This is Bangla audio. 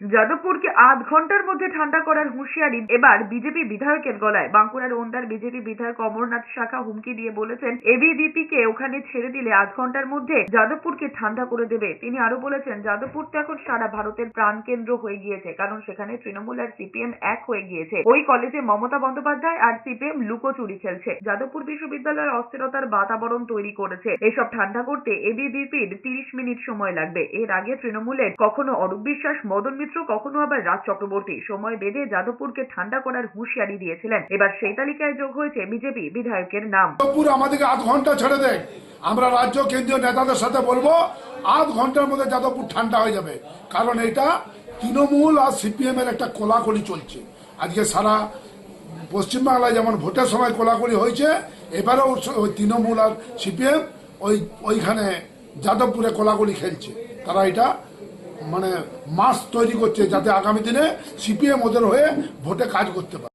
যাদবপুরকে আধ ঘন্টার মধ্যে ঠান্ডা করার হুঁশিয়ারি এবার বিজেপি বিধায়কের গলায়। বাঁকুড়ার ওন্দার বিজেপি বিধায়ক অমরনাথ শাখা হুমকি দিয়ে বলেছেন, এবিভিপি কে ওখানে ছেড়ে দিলে আধ ঘন্টার মধ্যে যাদবপুরকে ঠান্ডা করে দেবে। তিনি আরো বলেছেন, যাদবপুর তো এখন সারা ভারতের প্রাণকেন্দ্র হয়ে গিয়েছে, কারণ সেখানে তৃণমূল আর সিপিএম এক হয়ে গিয়েছে। ওই কলেজে মমতা বন্দ্যোপাধ্যায় আর সিপিএম লুকোচুরি খেলছে। যাদবপুর বিশ্ববিদ্যালয়ের অস্থিরতার বাতাবরণ তৈরি করেছে। এসব ঠান্ডা করতে এবিভিপির 30 মিনিট সময় লাগবে। এর আগে তৃণমূলের কখনো অরূপ বিশ্বাস, মদন মিত্র, কখনো আবার রাজ চক্রবর্তী সময় বেঁধে যাদবপুরকে ঠান্ডা করার হুঁশিয়ারি দিয়েছিলেন। এবার সেই তালিকায় যোগ হয়েছে বিজেপি বিধায়কের নাম। যাদবপুর আমাদেরকে আধ ঘন্টা ছেড়ে দেয়, আমরা রাজ্য কেন্দ্রীয় নেতাদের সাথে বলবো আধ ঘন্টার মধ্যে যাদবপুর ঠান্ডা হয়ে যাবে। কারণ এটা তৃণমূল আর সিপিএম এর একটা কোলাকুলি চলছে। আজকে সারা পশ্চিমবাংলায় যেমন ভোটের সময় কোলাকুলি হয়েছে, এবারেও ওই তৃণমূল আর সিপিএম ওইখানে যাদবপুরে কোলাকুলি খেলছে। তারা এটা মানে মাস তৈরি করছে যাতে আগামী দিনে সিপিএম ওদের হয়ে ভোটে কাজ করতে পারে।